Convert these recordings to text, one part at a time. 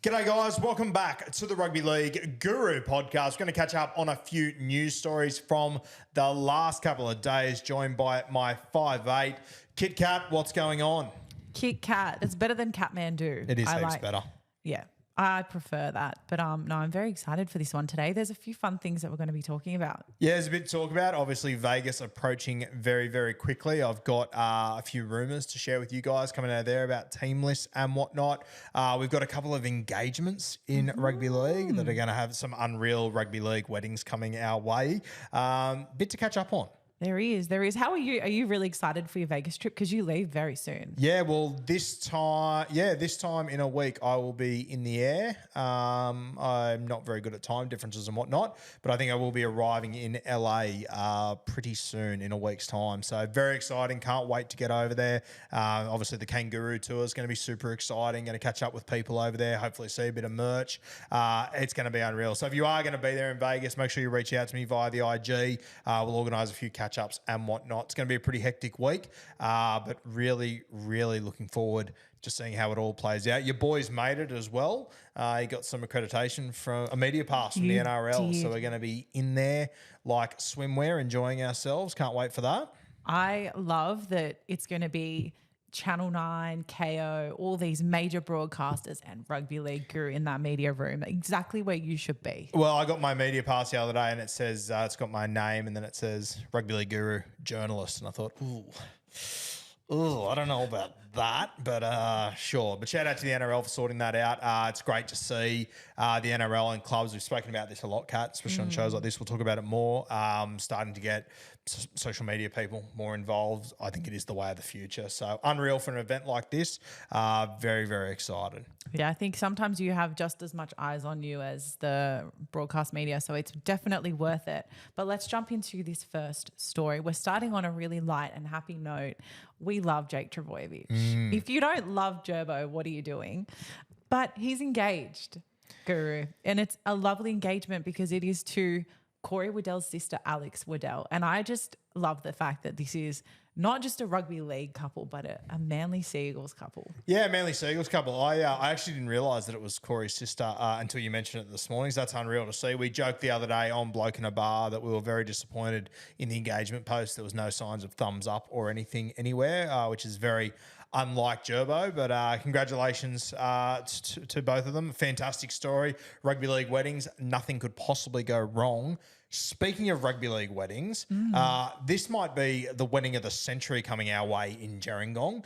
G'day guys, welcome back to the Rugby League Guru podcast. We're going to catch up on a few news stories from the last couple of days, joined by my 5'8". Kit Kat, what's going on? Kit Kat. It's better than Kathmandu. It is heaps better. Yeah, I prefer that. But no, I'm very excited for this one today. There's a few fun things that we're going to be talking about. Yeah, there's a bit to talk about. Obviously, Vegas approaching very, very quickly. I've got a few rumours to share with you guys coming out of there about team lists and whatnot. We've got a couple of engagements in Rugby League that are going to have some unreal Rugby League weddings coming our way. Bit to catch up on. There is. How are you? Are you really excited for your Vegas trip? Because you leave very soon. Yeah, well, this time in a week, I will be in the air. I'm not very good at time differences and whatnot, but I think I will be arriving in LA pretty soon in a week's time. So very exciting. Can't wait to get over there. Obviously, the Kangaroo Tour is going to be super exciting. Going to catch up with people over there. Hopefully see a bit of merch. It's going to be unreal. So if you are going to be there in Vegas, make sure you reach out to me via the IG. We'll organise a few catch-ups and whatnot. It's going to be a pretty hectic week, but really, really looking forward to seeing how it all plays out. Your boys made it as well. You got some accreditation from a media pass from the NRL, so we're going to be in there like swimwear, enjoying ourselves. Can't wait for that. I love that it's going to be Channel 9, KO, all these major broadcasters and Rugby League Guru in that media room, exactly where you should be. Well, I got my media pass the other day and it says, it's got my name and then it says Rugby League Guru journalist. And I thought, I don't know about that, but sure. But shout out to the NRL for sorting that out. It's great to see the NRL and clubs. We've spoken about this a lot, Kat, especially on shows like this. We'll talk about it more. Starting to get social media people more involved. I think it is the way of the future. So unreal for an event like this. Very, very excited. Yeah, I think sometimes you have just as much eyes on you as the broadcast media, so it's definitely worth it. But let's jump into this first story. We're starting on a really light and happy note. We love Jake Trbojevic. If you don't love Gerbo, what are you doing? But he's engaged, Guru, and it's a lovely engagement because it is to Corey Waddell's sister, Alex Waddell. And I just love the fact that this is not just a rugby league couple, but a Manly Seagulls couple. Yeah, Manly Seagulls couple. I actually didn't realise that it was Corey's sister until you mentioned it this morning. So that's unreal to see. We joked the other day on Bloke in a Bar that we were very disappointed in the engagement post. There was no signs of thumbs up or anything anywhere, which is very unlike Gerbo. But congratulations to both of them. Fantastic story. Rugby league weddings, nothing could possibly go wrong. Speaking of rugby league weddings, this might be the wedding of the century coming our way in Gerringong.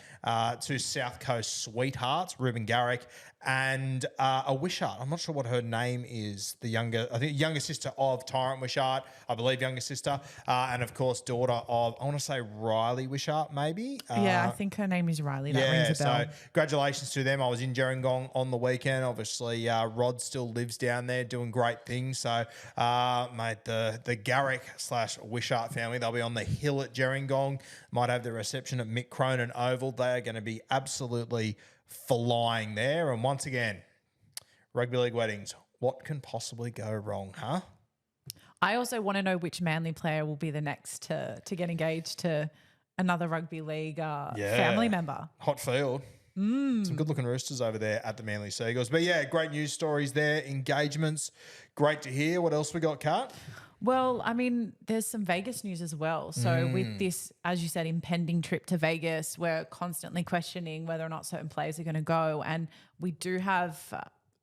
Two South Coast sweethearts, Ruben Garrick and a Wishart. I'm not sure what her name is. Younger sister of Tyrant Wishart, I believe younger sister, and of course daughter of, I want to say Riley Wishart maybe. Yeah, I think her name is Riley. That rings a bell. So congratulations to them. I was in Gerringong on the weekend. Obviously, Rod still lives down there doing great things. So, mate, the Garrick / Wishart family, they'll be on the hill at Gerringong. Might have the reception at Mick Cronin Oval. They are going to be absolutely flying there. And once again, rugby league weddings, what can possibly go wrong, huh? I also want to know which Manly player will be the next to get engaged to another rugby league family member. Hot field. Some good-looking roosters over there at the Manly Seagulls. But, yeah, great news stories there, engagements. Great to hear. What else we got, Kat? Well, I mean, there's some Vegas news as well. So with this, as you said, impending trip to Vegas, we're constantly questioning whether or not certain players are going to go. And we do have,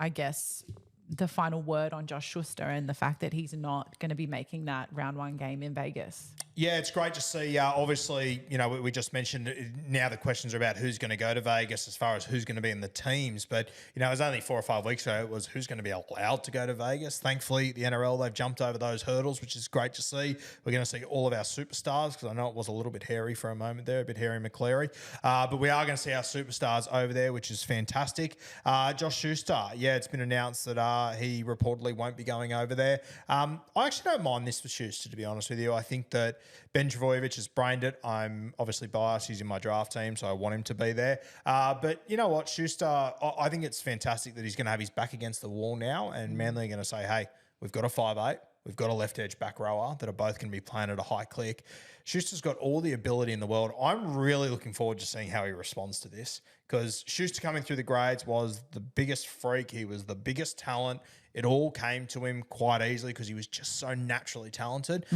I guess, the final word on Josh Schuster and the fact that he's not going to be making that round one game in Vegas. Yeah, it's great to see. Obviously, you know, we just mentioned now the questions are about who's going to go to Vegas as far as who's going to be in the teams. But, you know, it was only 4 or 5 weeks ago. It was who's going to be allowed to go to Vegas. Thankfully, the NRL, they've jumped over those hurdles, which is great to see. We're going to see all of our superstars because I know it was a little bit hairy for a moment there, a bit hairy McCleary. But we are going to see our superstars over there, which is fantastic. Josh Schuster, yeah, it's been announced that he reportedly won't be going over there. I actually don't mind this for Schuster, to be honest with you. I think that Ben Trbojevic has brained it. I'm obviously biased. He's in my draft team, so I want him to be there. But you know what, Schuster, I think it's fantastic that he's going to have his back against the wall now, and Manly are going to say, hey, we've got a 5'8", We've got a left edge back rower that are both going to be playing at a high click. Schuster's got all the ability in the world. I'm really looking forward to seeing how he responds to this, because Schuster coming through the grades was the biggest freak. He was the biggest talent. It all came to him quite easily because he was just so naturally talented.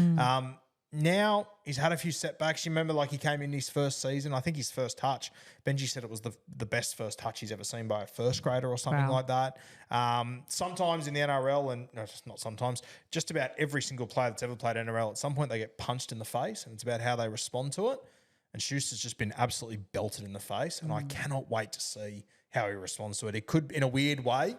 Now he's had a few setbacks. You remember, like, he came in his first season, I think his first touch, Benji said it was the best first touch he's ever seen by a first grader or something like that. Sometimes in the NRL, and no, just not sometimes, just about every single player that's ever played NRL, at some point they get punched in the face, and it's about how they respond to it. And Schuster's just been absolutely belted in the face, and I cannot wait to see how he responds to it. It could, in a weird way,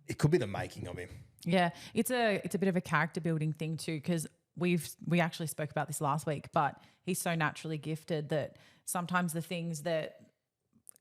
it could be the making of him. Yeah, it's a bit of a character building thing too, because we actually spoke about this last week, but he's so naturally gifted that sometimes the things that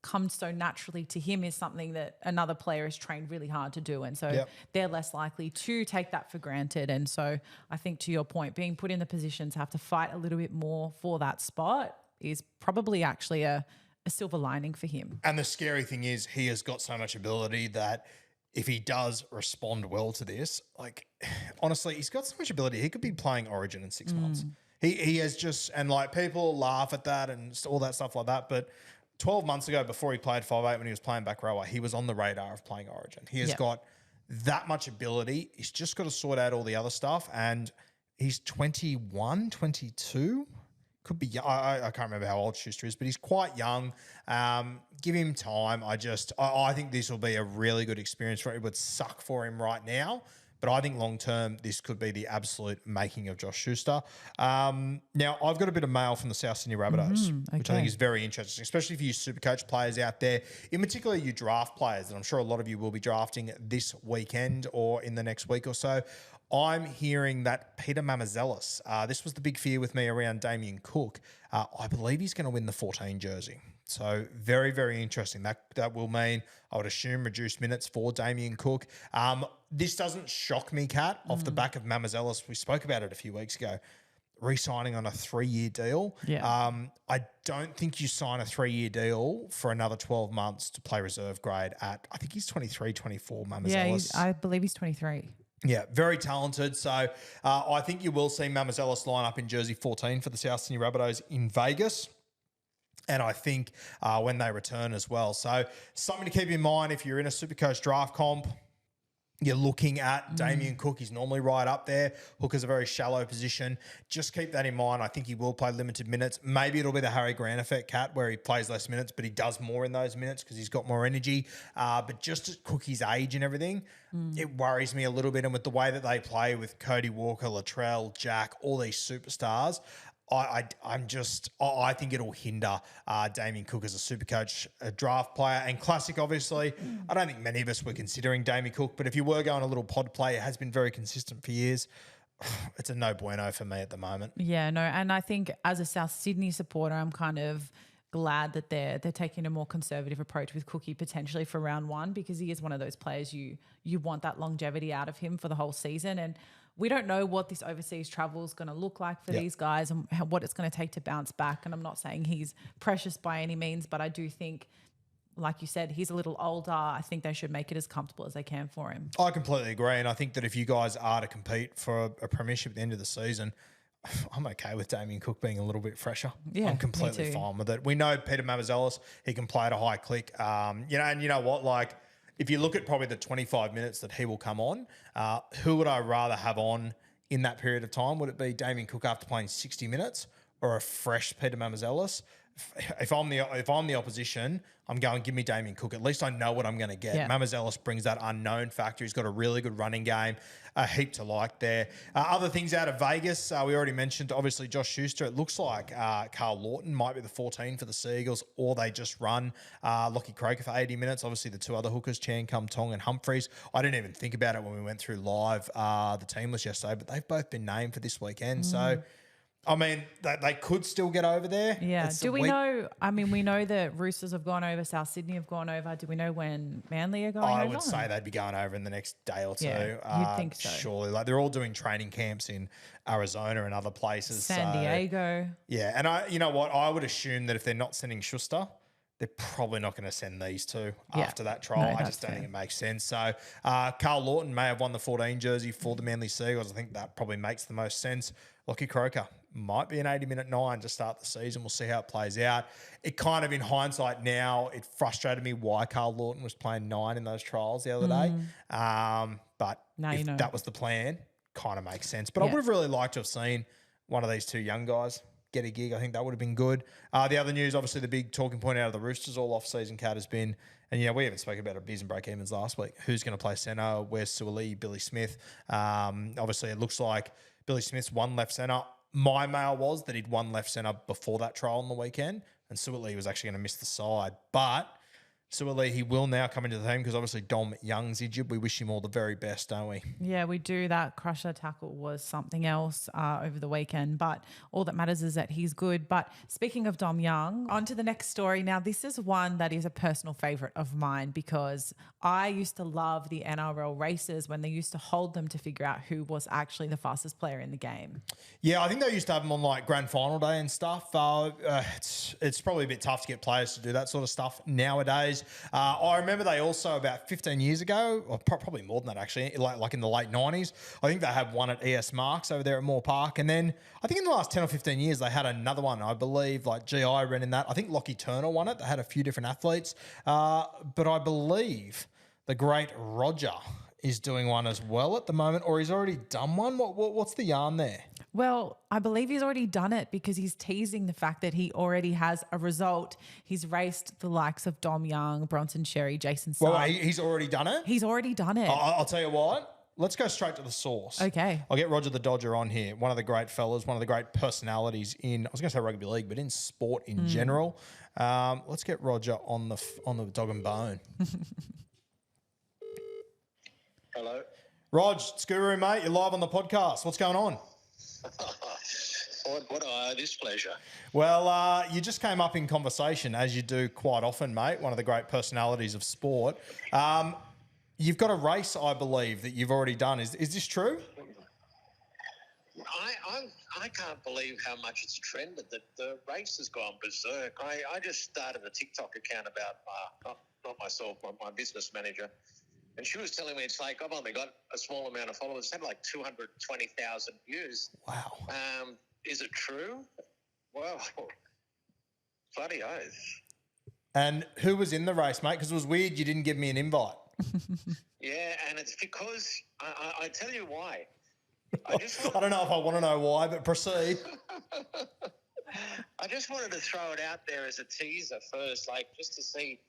come so naturally to him is something that another player has trained really hard to do. And so they're less likely to take that for granted. And so I think, to your point, being put in the position to have to fight a little bit more for that spot is probably actually a silver lining for him. And the scary thing is, he has got so much ability that if he does respond well to this, like, honestly, he's got so much ability. He could be playing Origin in 6 months. He has just, and like, people laugh at that and all that stuff like that. But 12 months ago, before he played 5'8", when he was playing back rower, he was on the radar of playing Origin. He has got that much ability. He's just got to sort out all the other stuff. And he's 21, 22. Could be, I can't remember how old Schuster is, but he's quite young. Give him time. I think this will be a really good experience for him. It would suck for him right now, but I think long term this could be the absolute making of Josh Schuster. Now, I've got a bit of mail from the South Sydney Rabbitohs, which I think is very interesting, especially for you Supercoach players out there, in particular you draft players, and I'm sure a lot of you will be drafting this weekend or in the next week or so. I'm hearing that Peter Mamazelis, this was the big fear with me around Damien Cook. I believe he's going to win the 14 jersey. So very, very interesting. That will mean, I would assume, reduced minutes for Damien Cook. This doesn't shock me, Kat, off the back of Mamazelis. We spoke about it a few weeks ago. Re-signing on a 3-year deal. I don't think you sign a 3-year deal for another 12 months to play reserve grade at, I think he's 23, 24, Mamazelis. Yeah, I believe he's 23. Yeah, very talented. So I think you will see Mamazelis line up in jersey 14 for the South Sydney Rabbitohs in Vegas. And I think when they return as well. So something to keep in mind if you're in a Supercoach draft comp. You're looking at Damien Cook. He's normally right up there. Hooker's a very shallow position. Just keep that in mind. I think he will play limited minutes. Maybe it'll be the Harry Grant effect, Kat, where he plays less minutes, but he does more in those minutes because he's got more energy. But just at Cookie's age and everything, it worries me a little bit. And with the way that they play with Cody Walker, Latrell, Jack, all these superstars, I think it'll hinder Damien Cook as a Supercoach draft player. And Classic, obviously, I don't think many of us were considering Damien Cook, but if you were going a little pod play, it has been very consistent for years. It's a no bueno for me at the moment. Yeah, no, and I think as a South Sydney supporter, I'm kind of glad that they're taking a more conservative approach with Cookie potentially for round one, because he is one of those players you want that longevity out of him for the whole season. And we don't know what this overseas travel is going to look like for these guys and what it's going to take to bounce back. And I'm not saying he's precious by any means, but I do think, like you said, he's a little older. I think they should make it as comfortable as they can for him. I completely agree. And I think that if you guys are to compete for a premiership at the end of the season, I'm okay with Damien Cook being a little bit fresher. Yeah, I'm completely fine with it. We know Peter Mamazelis, he can play at a high click. And you know what? Like, if you look at probably the 25 minutes that he will come on, who would I rather have on in that period of time? Would it be Damien Cook after playing 60 minutes or a fresh Peter Mamazelis? If I'm the opposition, I'm going, give me Damien Cook. At least I know what I'm going to get. Yeah. Mamazelis brings that unknown factor. He's got a really good running game, a heap to like there. Other things out of Vegas, we already mentioned, obviously, Josh Schuster. It looks like Carl Lawton might be the 14 for the Seagulls, or they just run Lockie Croker for 80 minutes. Obviously, the two other hookers, Chan Kum Tong and Humphreys. I didn't even think about it when we went through live the team list yesterday, but they've both been named for this weekend. So, I mean, they could still get over there. Yeah. Do we know? I mean, we know that Roosters have gone over, South Sydney have gone over. Do we know when Manly are going over? I would say they'd be going over in the next day or two. Yeah, you'd think so. Surely. Like, they're all doing training camps in Arizona and other places. San Diego. Yeah. And you know what? I would assume that if they're not sending Schuster, they're probably not going to send these two Yeah. after that trial. No, I just that's don't think fair. it makes sense. So Carl Lawton may have won the 14 jersey for the Manly Seagulls. I think that probably makes the most sense. Lockie Croker might be an 80-minute 9 to start the season. We'll see how it plays out. It kind of, in hindsight now, it frustrated me why Carl Lawton was playing 9 in those trials the other day. But Now if you know. that was the plan, kind of makes sense. But I Yeah. would have really liked to have seen one of these two young guys get a gig. I think that would have been good. The other news, obviously, the big talking point out of the Roosters all off-season, Cat, has been, and we haven't spoken about it, beers and break-evens last week. Who's going to play centre? Where's Suoli, Billy Smith? Obviously, it looks like Billy Smith's one left centre. My mail was that he'd won left centre before that trial on the weekend, and Suoli was actually going to miss the side. But Suoli, he will now come into the team because obviously Dom Young's injured. We wish him all the very best, don't we? Yeah, we do. That crusher tackle was something else over the weekend, but all that matters is that he's good. But speaking of Dom Young, on to the next story. Now, this is one that is a personal favourite of mine because I used to love the NRL races when they used to hold them to figure out who was actually the fastest player in the game. Yeah, I think they used to have them on like grand final day and stuff. It's probably a bit tough to get players to do that sort of stuff nowadays. I remember they also about 15 years ago, or probably more than that actually, like in the late 90s, I think they had one at ES Marks over there at Moore Park. And then I think in the last 10 or 15 years, they had another one, I believe, like GI ran in that. I think Lockie Turner won it. They had a few different athletes. But I believe the great Roger is doing one as well at the moment, or he's already done one. What's the yarn there? Well, I believe he's already done it because he's teasing the fact that he already has a result. He's raced the likes of Dom Young, Bronson Sherry, Jason Saab. Well, he's already done it? He's already done it. I'll tell you what. Let's go straight to the source. Okay. I'll get Roger the Dodger on here. One of the great fellas, one of the great personalities in, I was going to say rugby league, but in sport in general. Let's get Roger on the dog and bone. Hello. Rog, it's Guru, mate. You're live on the podcast. What's going on? What do I owe this pleasure? Well, you just came up in conversation, as you do quite often, mate, one of the great personalities of sport. You've got a race, I believe, that you've already done. Is this true? I can't believe how much it's trended. The race has gone berserk. I just started a TikTok account about, not myself, my business manager. And she was telling me it's like, I've only got a small amount of followers. It's had like 220,000 views. Wow. Is it true? Well, bloody oath. And who was in the race, mate? Because it was weird you didn't give me an invite. Yeah, and it's because, I tell you why. I don't know if I want to know why, but proceed. I just wanted to throw it out there as a teaser first, like just to see,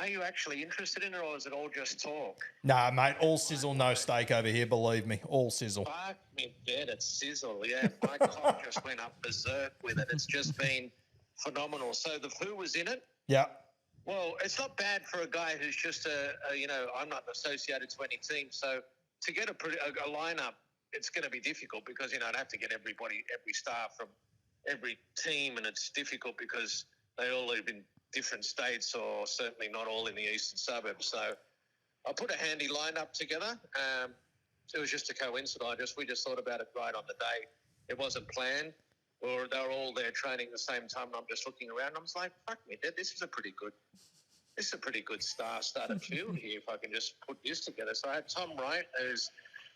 are you actually interested in it or is it all just talk? Nah, mate, all sizzle, no steak over here, believe me. All sizzle. Fuck me dead, it's sizzle. Yeah, my cock just went up berserk with it. It's just been phenomenal. So the who was in it? Yeah. Well, it's not bad for a guy who's just I'm not associated to any team. So to get a lineup, it's going to be difficult because, I'd have to get every star from every team, and it's difficult because they all live in different states or certainly not all in the eastern suburbs. So I put a handy lineup together. It was just a coincidence. We just thought about it right on the day. It wasn't planned. Or they were all there training at the same time, and I'm just looking around. I was like, fuck me, Dad, this is a pretty good started field here if I can just put this together. So I had Tom Wright, who's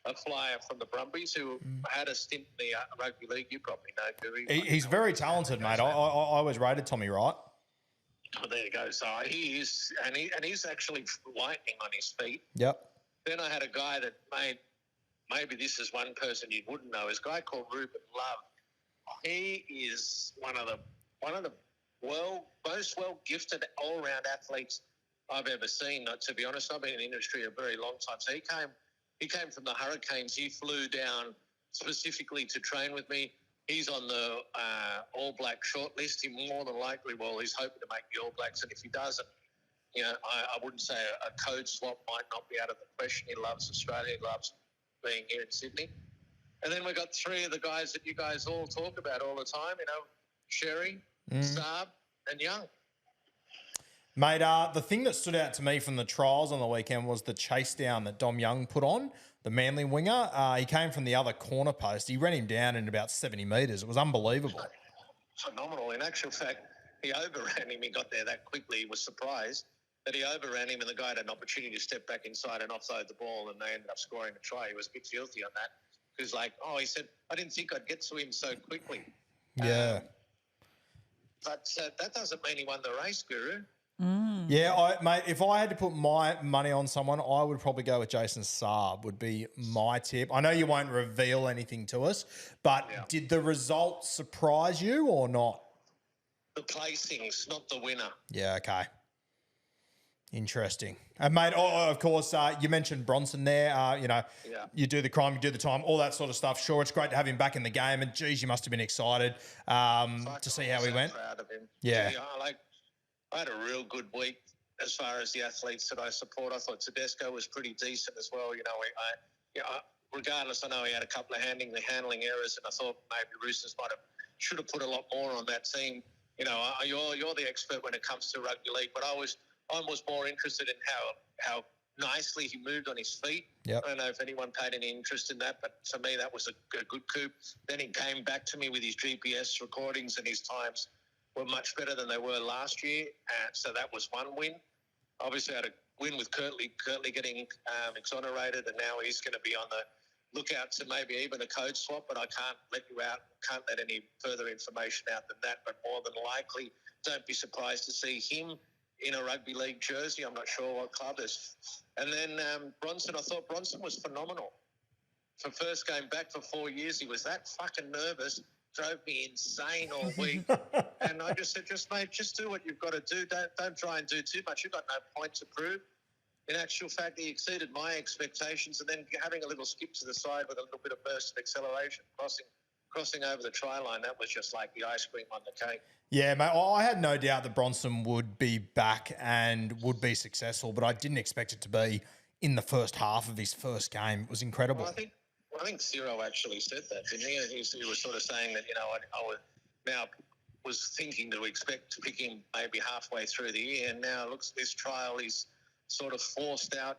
a flyer from the Brumbies, who had a stint in the rugby league. You probably know, Gary. He's very talented, mate. I always rated Tommy Wright. Oh, there you go. So he is, and he's actually lightning on his feet. Yep. Then I had a guy that maybe this is one person you wouldn't know. Is a guy called Ruben Love. He is one of the most well-gifted all-round athletes I've ever seen. To be honest, I've been in the industry a very long time. So he came from the Hurricanes. He flew down specifically to train with me. He's on the All Black shortlist. He more than likely, he's hoping to make the All Blacks. And if he doesn't, I wouldn't say a code swap might not be out of the question. He loves Australia. He loves being here in Sydney. And then we got three of the guys that you guys all talk about all the time, Sherry, Saab, and Young. Mate, the thing that stood out to me from the trials on the weekend was the chase down that Dom Young put on, the Manly winger. He came from the other corner post. He ran him down in about 70 metres. It was unbelievable. Phenomenal. In actual fact, he overran him. He got there that quickly. He was surprised that he overran him, and the guy had an opportunity to step back inside and offload the ball, and they ended up scoring a try. He was a bit filthy on that. He was like, he said, I didn't think I'd get to him so quickly. Yeah. But that doesn't mean he won the race, Guru. Yeah, mate, if I had to put my money on someone, I would probably go with Jason Saab would be my tip. I know you won't reveal anything to us, but did the results surprise you or not? The placings, not the winner. Yeah, okay. Interesting. And, mate, of course, you mentioned Bronson there. You do the crime, you do the time, all that sort of stuff. Sure, it's great to have him back in the game. And, geez, you must have been excited to see how he went. Proud of him. Yeah. I had a real good week as far as the athletes that I support. I thought Tedesco was pretty decent as well. Regardless, I know he had a couple of handling errors, and I thought maybe Roosters should have put a lot more on that team. You're the expert when it comes to rugby league, but I was more interested in how nicely he moved on his feet. Yep. I don't know if anyone paid any interest in that, but to me that was a good coup. Then he came back to me with his GPS recordings, and his times were much better than they were last year. So that was one win. Obviously, I had a win with Kirtley getting exonerated, and now he's going to be on the lookout to maybe even a code swap, but I can't let any further information out than that. But more than likely, don't be surprised to see him in a rugby league jersey. I'm not sure what club is. And then Bronson, I thought Bronson was phenomenal. For first game back for 4 years, he was that fucking nervous, drove me insane all week. And I just said, mate, just do what you've got to do. Don't try and do too much. You've got no point to prove. In actual fact, he exceeded my expectations, and then having a little skip to the side with a little bit of burst of acceleration, crossing over the try line, that was just like the ice cream on the cake. Yeah, mate, I had no doubt that Bronson would be back and would be successful, but I didn't expect it to be in the first half of his first game. It was incredible. Well, I think Ciro actually said that, didn't he? He was sort of saying that, I was thinking to pick him maybe halfway through the year, and now it looks this trial he's sort of forced out,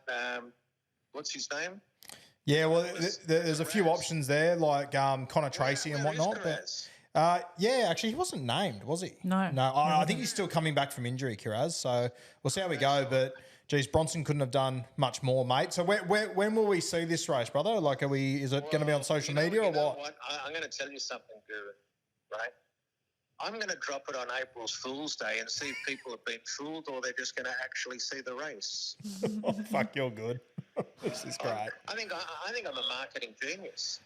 what's his name? Yeah, well, there's a few options there, like Connor Tracy and whatnot. But actually, he wasn't named, was he? No. I think he's still coming back from injury, Kiraz. So we'll see how we go. But, geez, Bronson couldn't have done much more, mate. So when will we see this race, brother? Like, is it going to be on social media or what? I'm going to tell you something, Guru, right? I'm going to drop it on April Fool's Day and see if people have been fooled or they're just going to actually see the race. Oh, fuck, you're good. This is great. I think I'm a marketing genius.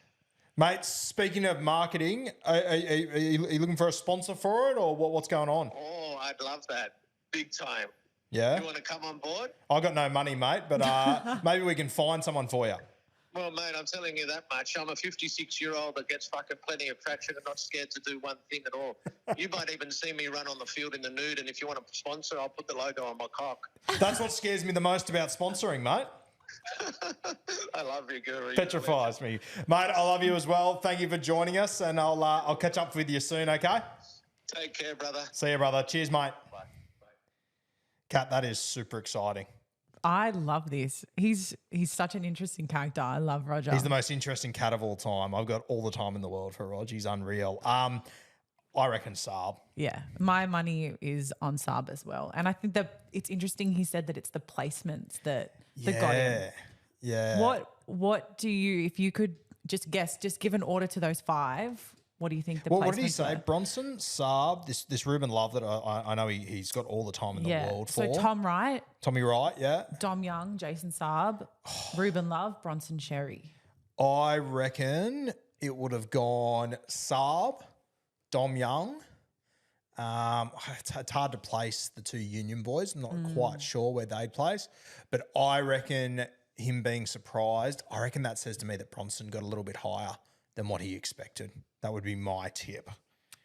Mate, speaking of marketing, are you looking for a sponsor for it or what's going on? Oh, I'd love that. Big time. Yeah? You want to come on board? I got no money, mate, but maybe we can find someone for you. Well, mate, I'm telling you that much. I'm a 56-year-old that gets fucking plenty of traction and not scared to do one thing at all. You might even see me run on the field in the nude, and if you want to sponsor, I'll put the logo on my cock. That's what scares me the most about sponsoring, mate. I love you, Guru. Petrifies me. Mate, I love you as well. Thank you for joining us, and I'll catch up with you soon, okay? Take care, brother. See you, brother. Cheers, mate. Bye. Kat, that is super exciting. I love this. He's such an interesting character. I love Roger. He's the most interesting cat of all time. I've got all the time in the world for Roger. He's unreal. I reckon Saab. Yeah, my money is on Saab as well. And I think that it's interesting he said that it's the placements that got him. Yeah. What do you, if you could just guess, just give an order to those five, what do you think the placements What did he say? were? Bronson, Saab, this Ruben Love that I know he's got all the time in the world for. So Tommy Wright, yeah. Dom Young, Jason Saab, Ruben Love, Bronson Xerri. I reckon it would have gone Saab, Dom Young. It's hard to place the two Union boys. I'm not quite sure where they'd place. But I reckon him being surprised, I reckon that says to me that Bronson got a little bit higher than what he expected. That would be my tip.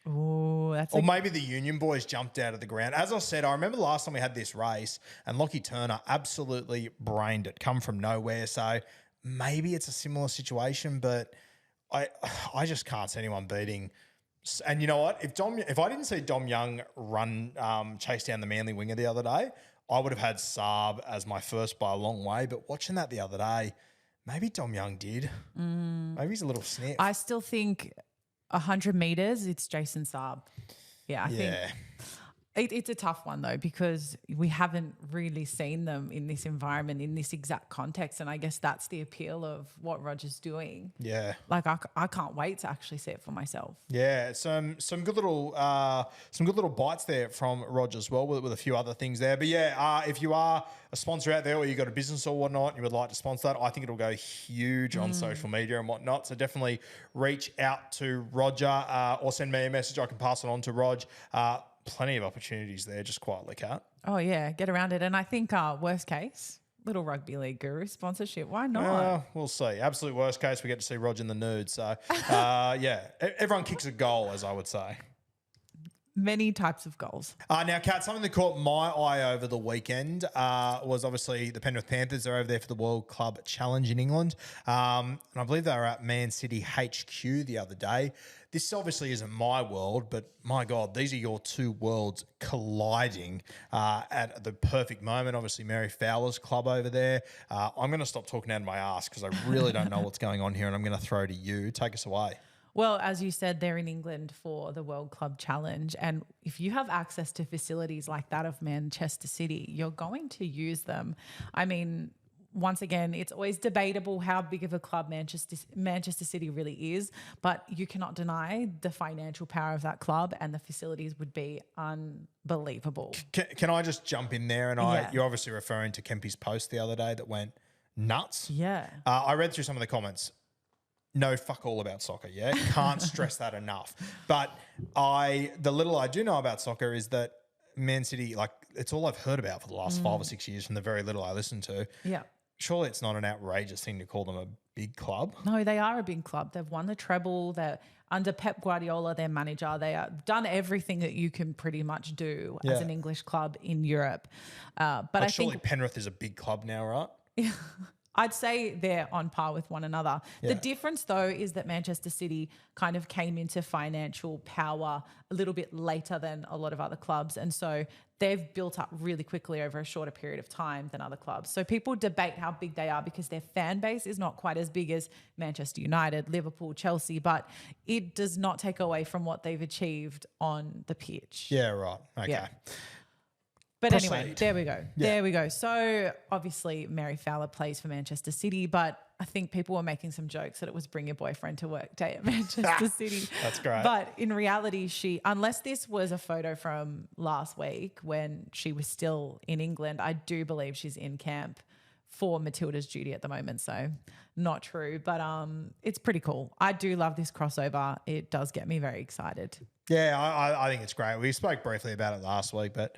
Oh, or maybe the Union boys jumped out of the ground. As I said, I remember the last time we had this race and Lockie Turner absolutely brained it, come from nowhere. So maybe it's a similar situation, but I just can't see anyone beating. And you know what? If I didn't see Dom Young run chase down the Manly winger the other day, I would have had Saab as my first by a long way. But watching that the other day, maybe Dom Young did. Maybe he's a little sniff. I still think 100 metres, it's Jason Saab. Yeah, I think It's a tough one though, because we haven't really seen them in this environment, in this exact context. And I guess that's the appeal of what Roger's doing. Yeah. Like I can't wait to actually see it for myself. Yeah, some good little bites there from Roger as well, with a few other things there. But yeah, if you are a sponsor out there, or you've got a business or whatnot, and you would like to sponsor that, I think it'll go huge on social media and whatnot. So definitely reach out to Roger, or send me a message. I can pass it on to Rog. Plenty of opportunities there, just quietly, Kat. Oh yeah, get around it. And I think worst case, little rugby league guru sponsorship. Why not? We'll see. Absolute worst case, we get to see Rog in the nude. So yeah, everyone kicks a goal, as I would say. Many types of goals. Now, Kat, something that caught my eye over the weekend was obviously the Penrith Panthers. They're over there for the World Club Challenge in England. And I believe they were at Man City HQ the other day. This obviously isn't my world, but my God, these are your two worlds colliding at the perfect moment. Obviously, Mary Fowler's club over there. I'm going to stop talking out of my ass because I really don't know what's going on here, and I'm going to throw to you. Take us away. Well, as you said, they're in England for the World Club Challenge. And if you have access to facilities like that of Manchester City, you're going to use them. I mean, once again, it's always debatable how big of a club Manchester City really is, but you cannot deny the financial power of that club, and the facilities would be unbelievable. Can I just jump in there? And you're obviously referring to Kempy's post the other day that went nuts. Yeah. I read through some of the comments. No fuck all about soccer, yeah? Can't stress that enough. But the little I do know about soccer is that Man City, like, it's all I've heard about for the last 5 or 6 years from the very little I listened to. Yeah. Surely it's not an outrageous thing to call them a big club. No, they are a big club. They've won the treble. They're under Pep Guardiola, their manager. They have done everything that you can pretty much do as an English club in Europe. But I surely think Penrith is a big club now, right? I'd say they're on par with one another. Yeah. The difference, though, is that Manchester City kind of came into financial power a little bit later than a lot of other clubs. And so they've built up really quickly over a shorter period of time than other clubs. So people debate how big they are because their fan base is not quite as big as Manchester United, Liverpool, Chelsea, but it does not take away from what they've achieved on the pitch. Yeah, right. Okay. Yeah. But Proceed. Anyway, there we go. Yeah. There we go. So obviously Mary Fowler plays for Manchester City, but I think people were making some jokes that it was bring your boyfriend to work day at Manchester City. That's great. But in reality, unless this was a photo from last week when she was still in England, I do believe she's in camp for Matilda's duty at the moment. So not true, but it's pretty cool. I do love this crossover. It does get me very excited. Yeah, I think it's great. We spoke briefly about it last week, but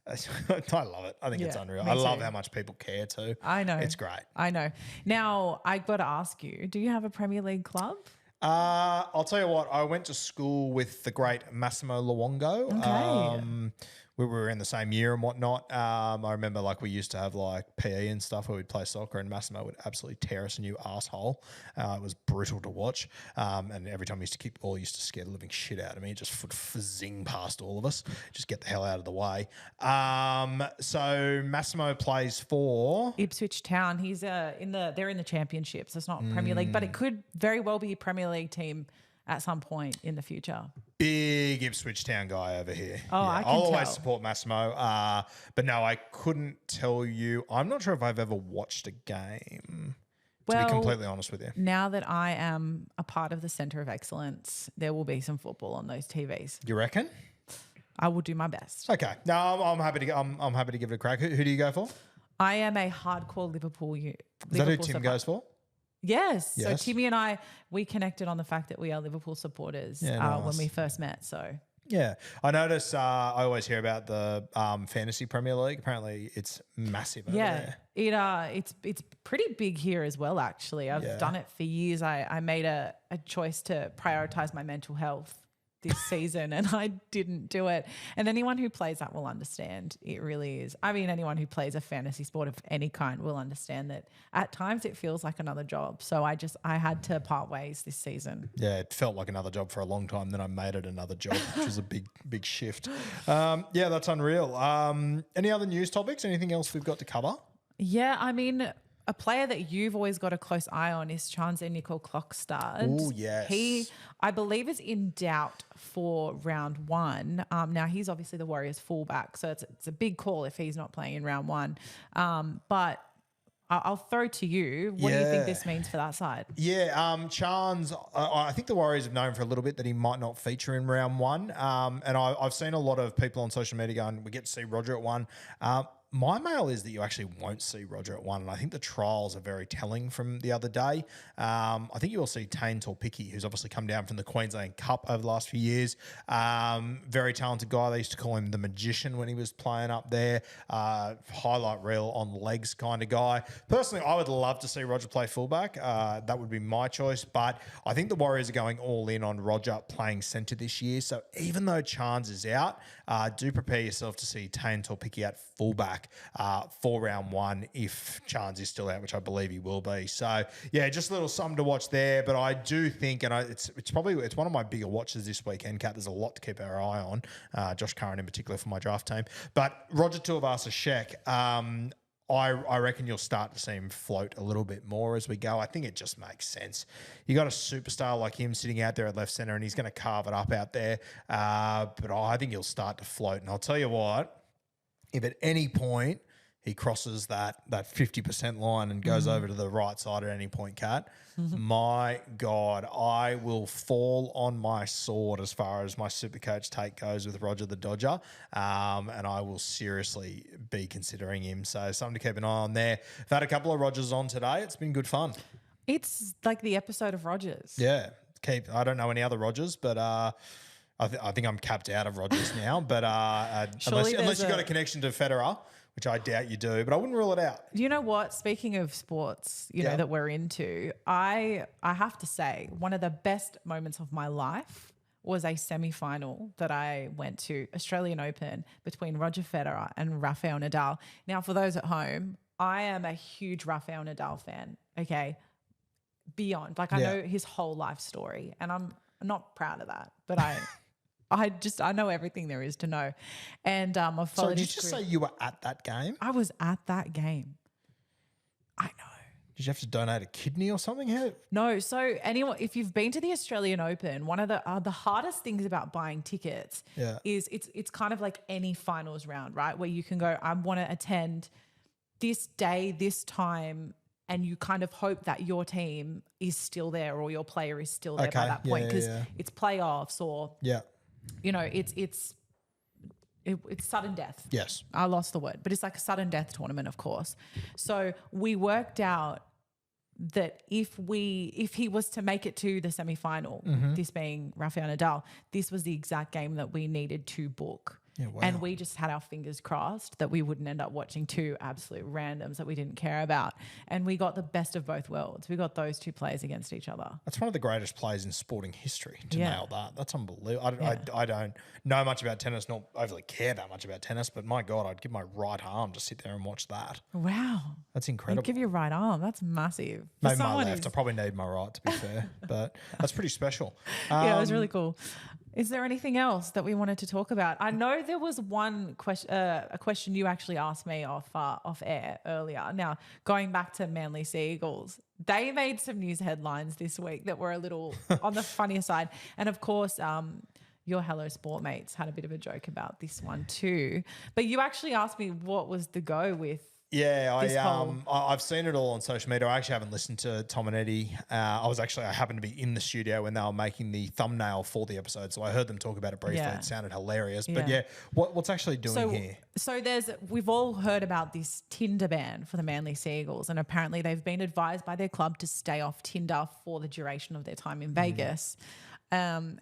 I love it. I think it's unreal. I love how much people care too. I know. It's great. I know. Now, I got to ask you, do you have a Premier League club? I'll tell you what, I went to school with the great Massimo Luongo. Okay. We were in the same year and whatnot. I remember we used to have PE and stuff where we'd play soccer, and Massimo would absolutely tear us a new asshole. It was brutal to watch. And every time he used to kick the ball, he used to scare the living shit out of me. It just would zing past all of us. Just get the hell out of the way. So Massimo plays for Ipswich Town. He's they're in the championship, so it's not Premier League, but it could very well be a Premier League team at some point in the future. Big Ipswich Town guy over here. Oh, yeah, I'll always support Massimo. But no, I couldn't tell you. I'm not sure if I've ever watched a game, to be completely honest with you. Now that I am a part of the Centre of Excellence, there will be some football on those TVs. You reckon? I will do my best. Okay. No, I'm happy to. I'm happy to give it a crack. Who do you go for? I am a hardcore Liverpool. Is that who Tim goes for? Yes. So Timmy and I, we connected on the fact that we are Liverpool supporters when we first met. So yeah, I notice. I always hear about the fantasy Premier League. Apparently, it's massive over there. It's pretty big here as well. Actually, I've done it for years. I made a choice to prioritize my mental health this season, and I didn't do it. And anyone who plays that will understand. It really is. I mean, anyone who plays a fantasy sport of any kind will understand that at times it feels like another job. So I had to part ways this season. Yeah, it felt like another job for a long time. Then I made it another job, which was a big shift. Yeah, that's unreal. Any other news topics? Anything else we've got to cover? Yeah, I mean, a player that you've always got a close eye on is Nicol Klokstad. Oh, yes. He, I believe, is in doubt for round one. Now, he's obviously the Warriors fullback, so it's a big call if he's not playing in round one. But I'll throw to you. What do you think this means for that side? Yeah, Chance, I think the Warriors have known for a little bit that he might not feature in round one. And I've seen a lot of people on social media going, we get to see Roger at one. My mail is that you actually won't see Roger at one, and I think the trials are very telling from the other day. I think you will see Tane Torpicki, who's obviously come down from the Queensland Cup over the last few years. Very talented guy. They used to call him the Magician when he was playing up there. Highlight reel on legs kind of guy. Personally, I would love to see Roger play fullback. That would be my choice, but I think the Warriors are going all in on Roger playing centre this year. So even though Chance is out, do prepare yourself to see Tane Torpicki at fullback for round one if Chance is still out, which I believe he will be. So yeah, just a little something to watch there. But I do think, and it's one of my bigger watches this weekend, Kat. There's a lot to keep our eye on. Josh Curran in particular for my draft team. But Roger Tuivasa-Sheck, I reckon you'll start to see him float a little bit more as we go. I think it just makes sense. You got a superstar like him sitting out there at left centre, and he's going to carve it up out there. But I think he'll start to float. And I'll tell you what, if at any point he crosses that 50% line and goes over to the right side at any point, Kat, my God, I will fall on my sword as far as my Supercoach take goes with Roger the Dodger, and I will seriously be considering him. So something to keep an eye on there. I've had a couple of Rogers on today. It's been good fun. It's like the episode of Rogers. Yeah. I don't know any other Rogers, but I think I'm capped out of Rogers now. But unless you've got a connection to Federer, which I doubt you do, but I wouldn't rule it out. You know what? Speaking of sports, you know, that we're into, I have to say one of the best moments of my life was a semi-final that I went to, Australian Open, between Roger Federer and Rafael Nadal. Now, for those at home, I am a huge Rafael Nadal fan, okay? Beyond. Like, I know his whole life story, and I'm not proud of that, but I know everything there is to know. And I've followed did you just say you were at that game? I was at that game. I know. Did you have to donate a kidney or something? How? No. So anyone, if you've been to the Australian Open, one of the hardest things about buying tickets is it's kind of like any finals round, right? Where you can go, I want to attend this day, this time, and you kind of hope that your team is still there or your player is still there by that point because it's playoffs or you know, it's sudden death. Yes. I lost the word, but it's like a sudden death tournament, of course. So we worked out that if he was to make it to the semi-final, this being Rafael Nadal, this was the exact game that we needed to book. Yeah, wow. And we just had our fingers crossed that we wouldn't end up watching two absolute randoms that we didn't care about. And we got the best of both worlds. We got those two players against each other. That's one of the greatest plays in sporting history to nail that. That's unbelievable. I don't know much about tennis, not overly care that much about tennis, but my God, I'd give my right arm to sit there and watch that. Wow. That's incredible. You'd give your right arm. That's massive. Maybe my left. I probably need my right, to be fair, but that's pretty special. Yeah, it was really cool. Is there anything else that we wanted to talk about? I know there was one question, a question you actually asked me off air earlier. Now, going back to Manly Sea Eagles, they made some news headlines this week that were a little on the funnier side. And of course, your Hello Sport mates had a bit of a joke about this one too. But you actually asked me what was the go with. Yeah, I've seen it all on social media. I actually haven't listened to Tom and Eddie. I happened to be in the studio when they were making the thumbnail for the episode, so I heard them talk about it briefly. Yeah. It sounded hilarious. But what's actually doing here? So we've all heard about this Tinder ban for the Manly Sea Eagles, and apparently they've been advised by their club to stay off Tinder for the duration of their time in Vegas. And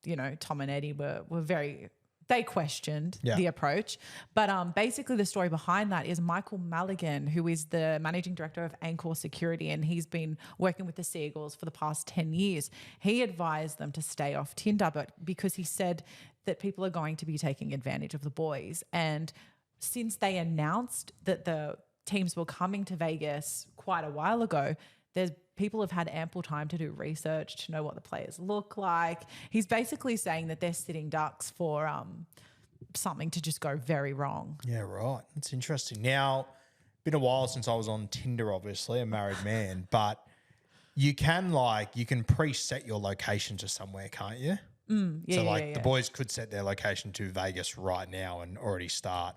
you know, Tom and Eddie were very. They questioned the approach. But basically the story behind that is Michael Mulligan, who is the managing director of Anchor Security, and he's been working with the Sea Eagles for the past 10 years. He advised them to stay off Tinder, but because he said that people are going to be taking advantage of the boys. And since they announced that the teams were coming to Vegas quite a while ago, people have had ample time to do research to know what the players look like. He's basically saying that they're sitting ducks for something to just go very wrong. Yeah, right. That's interesting. Now, been a while since I was on Tinder, obviously, a married man, but you can preset your location to somewhere, can't you? The boys could set their location to Vegas right now and already start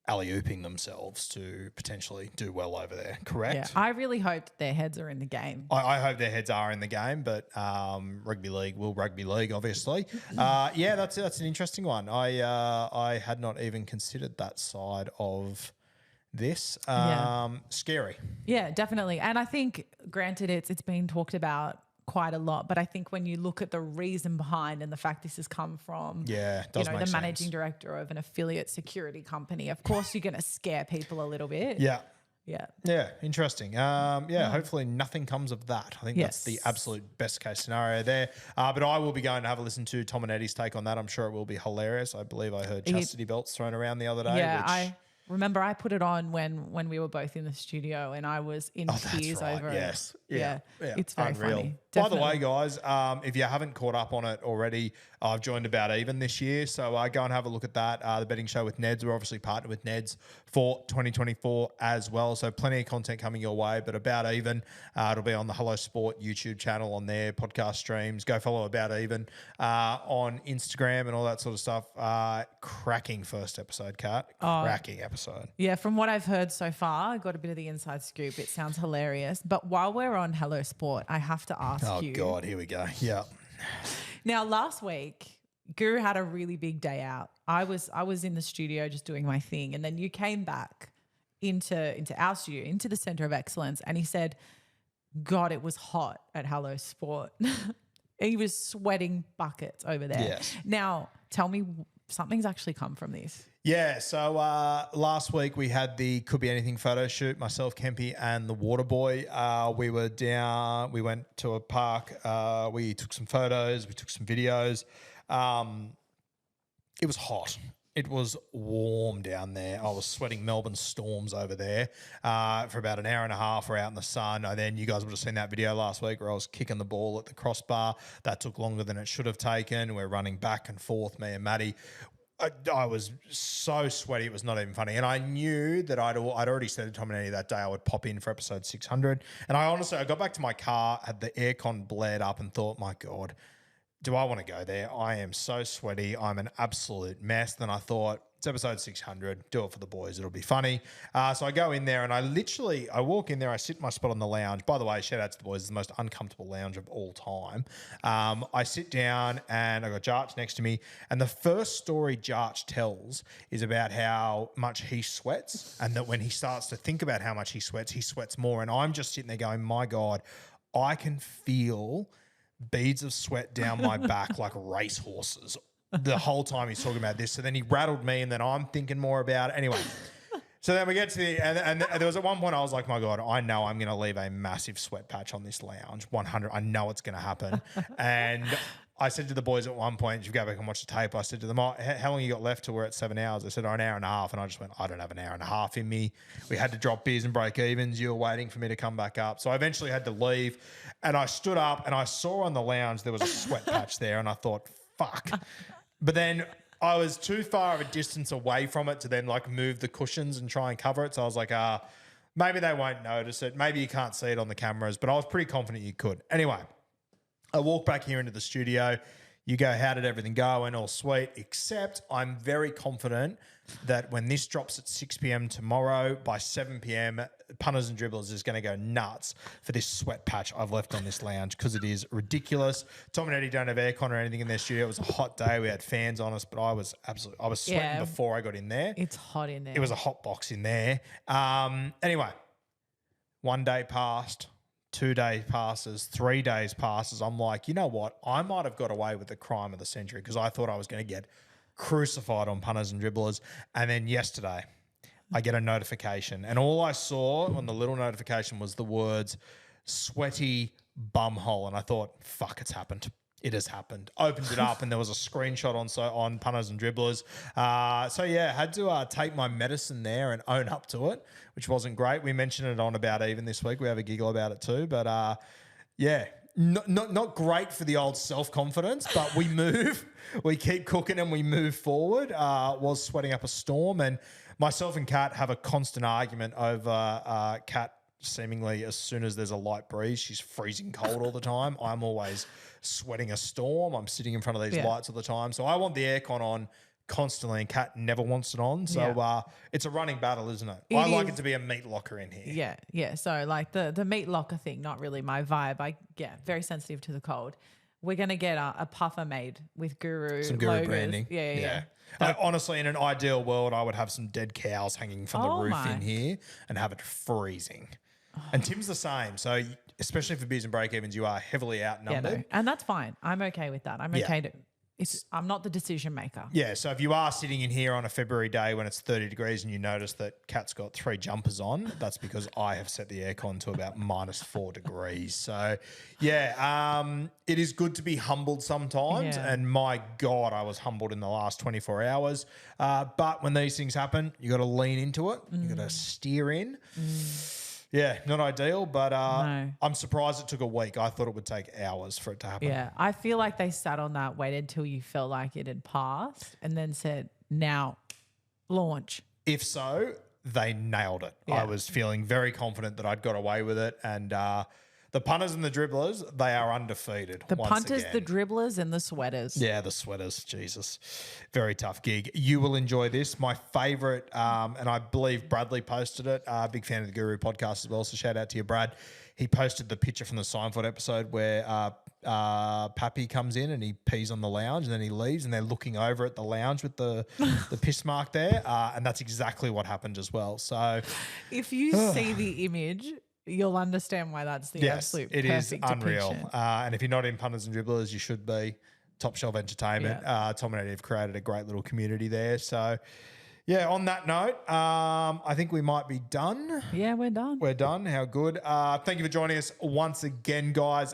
alley-ooping themselves to potentially do well over there, correct? Yeah, I really hope their heads are in the game. I hope their heads are in the game, but rugby league, obviously. That's an interesting one. I had not even considered that side of this. Scary. Yeah, definitely. And I think, granted, it's been talked about quite a lot, but I think when you look at the reason behind and the fact this has come from the managing director of an affiliate security company, of course you're going to scare people a little bit. Yeah, interesting. Hopefully nothing comes of that. I think that's the absolute best case scenario there. But I will be going to have a listen to Tom and Eddie's take on that. I'm sure it will be hilarious. I believe I heard chastity belts thrown around the other day. Yeah, I remember I put it on when we were both in the studio and I was in tears over it. Yeah. It's very funny. By the way, guys, if you haven't caught up on it already, I've joined About Even this year. So go and have a look at that. The betting show with Neds. We're obviously partnered with Neds for 2024 as well. So plenty of content coming your way. But About Even, it'll be on the Hello Sport YouTube channel on there, podcast streams. Go follow About Even on Instagram and all that sort of stuff. Cracking first episode, Kat. Cracking episode. Yeah, from what I've heard so far, I got a bit of the inside scoop. It sounds hilarious. But while we're on Hello Sport, I have to ask you. Oh, God, here we go. Yeah. Now, last week, Guru had a really big day out. I was in the studio just doing my thing, and then you came back into our studio, into the Centre of Excellence, and he said, God, it was hot at Hello Sport. He was sweating buckets over there. Yes. Now, tell me, something's actually come from this. Yeah, so last week we had the Could Be Anything photo shoot, myself, Kempy, and the Water Boy. We were down, we went to a park, we took some photos, we took some videos. It was hot. It was warm down there. I was sweating Melbourne storms over there for about an hour and a half. We're out in the sun. And then you guys would have seen that video last week where I was kicking the ball at the crossbar. That took longer than it should have taken. We're running back and forth, me and Maddie. I was so sweaty, it was not even funny. And I knew that I'd already said to Tom and Eddie that day I would pop in for episode 600. And I got back to my car, had the aircon blared up and thought, my God, do I want to go there? I am so sweaty. I'm an absolute mess. Then I thought, it's episode 600. Do it for the boys. It'll be funny. So I go in there and I walk in there. I sit in my spot on the lounge. By the way, shout out to the boys. It's the most uncomfortable lounge of all time. I sit down and I got Jarch next to me. And the first story Jarch tells is about how much he sweats and that when he starts to think about how much he sweats more. And I'm just sitting there going, my God, I can feel beads of sweat down my back like racehorses the whole time he's talking about this. So then he rattled me and then I'm thinking more about it. Anyway, so then we get to and there was at one point I was like, my God, I know I'm going to leave a massive sweat patch on this lounge. 100. I know it's going to happen. And I said to the boys at one point, if you go back and watch the tape, I said to them, how long you got left till we're at 7 hours? I said, an hour and a half. And I just went, I don't have an hour and a half in me. We had to drop beers and break evens. You were waiting for me to come back up. So I eventually had to leave. And I stood up and I saw on the lounge there was a sweat patch there. And I thought, fuck. But then I was too far of a distance away from it to then like move the cushions and try and cover it. So I was like, maybe they won't notice it. Maybe you can't see it on the cameras. But I was pretty confident you could. Anyway, I walk back here into the studio. You go, how did everything go? And all sweet, except I'm very confident that when this drops at 6 p.m. tomorrow, by 7 p.m., Punters and Dribblers is going to go nuts for this sweat patch I've left on this lounge because it is ridiculous. Tom and Eddie don't have aircon or anything in their studio. It was a hot day. We had fans on us, but I was sweating before I got in there. It's hot in there. It was a hot box in there. Anyway, 1 day passed. 2 days passes, 3 days passes. I'm like, you know what? I might have got away with the crime of the century because I thought I was going to get crucified on Punters and Dribblers. And then yesterday, I get a notification. And all I saw on the little notification was the words, sweaty bumhole. And I thought, fuck, it's happened. It has happened. Opened it up and there was a screenshot on Punters and Dribblers. Had to take my medicine there and own up to it, which wasn't great. We mentioned it on About Even this week. We have a giggle about it too. But not great for the old self-confidence, but we move. We keep cooking and we move forward. Was sweating up a storm. And myself and Kat have a constant argument over Kat. Seemingly, as soon as there's a light breeze, she's freezing cold all the time. I'm always sweating a storm. I'm sitting in front of these lights all the time. So I want the aircon on constantly, and Kat never wants it on. So it's a running battle, isn't it? I like it to be a meat locker in here. Yeah, yeah. So like the meat locker thing, not really my vibe. Very sensitive to the cold. We're going to get a puffer made with Guru. Some Guru logos. branding. Yeah. Honestly, in an ideal world, I would have some dead cows hanging from the roof in here and have it freezing. And Tim's the same. So especially for beers and break-evens, you are heavily outnumbered. Yeah, no. And that's fine. I'm okay with that. I'm okay to... I'm not the decision maker. Yeah, so if you are sitting in here on a February day when it's 30 degrees and you notice that Kat's got 3 jumpers on, that's because I have set the aircon to about -4 degrees. So, it is good to be humbled sometimes. Yeah. And my God, I was humbled in the last 24 hours. But when these things happen, you got to lean into it. You got to steer in. Yeah, not ideal, but No. I'm surprised it took a week. I thought it would take hours for it to happen. Yeah, I feel like they sat on that, waited till you felt like it had passed, and then said, now launch. If so, they nailed it. Yeah. I was feeling very confident that I'd got away with it. And the punters and the dribblers, they are undefeated. The once punters, again. the dribblers, and the sweaters. Yeah, the sweaters. Jesus. Very tough gig. You will enjoy this. My favourite, and I believe Bradley posted it. Big fan of the Guru podcast as well, so shout out to you, Brad. He posted the picture from the Seinfeld episode where Pappy comes in and he pees on the lounge and then he leaves and they're looking over at the lounge with the piss mark there. And that's exactly what happened as well. So if you see the image, you'll understand why that's the absolute it is perfect unreal. depiction. And if you're not in punters and dribblers, you should be. Top Shelf Entertainment. Tom and Eddie have created a great little community there. So, on that note, I think we might be done. Yeah, we're done. We're done. How good. Thank you for joining us once again, guys.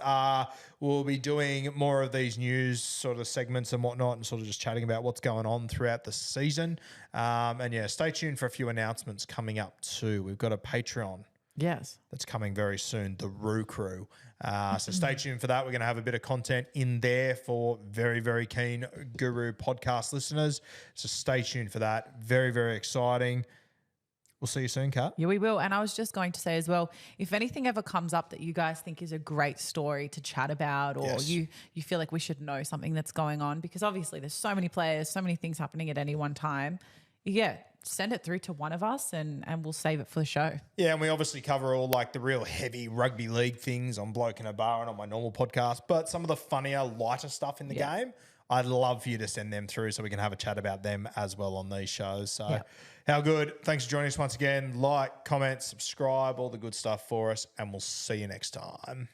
We'll be doing more of these news sort of segments and whatnot and sort of just chatting about what's going on throughout the season. Stay tuned for a few announcements coming up too. We've got a Patreon. Yes. That's coming very soon, the Roo Crew. So stay tuned for that. We're going to have a bit of content in there for very, very keen Guru podcast listeners. So stay tuned for that. Very, very exciting. We'll see you soon, Kat. Yeah, we will. And I was just going to say as well, if anything ever comes up that you guys think is a great story to chat about, or you feel like we should know something that's going on, because obviously there's so many players, so many things happening at any one time. Yeah, send it through to one of us and we'll save it for the show. Yeah, and we obviously cover all like the real heavy rugby league things on Bloke in a Bar and on my normal podcast, but some of the funnier, lighter stuff in the game, I'd love for you to send them through so we can have a chat about them as well on these shows. So how good. Thanks for joining us once again. Like, comment, subscribe, all the good stuff for us, and we'll see you next time.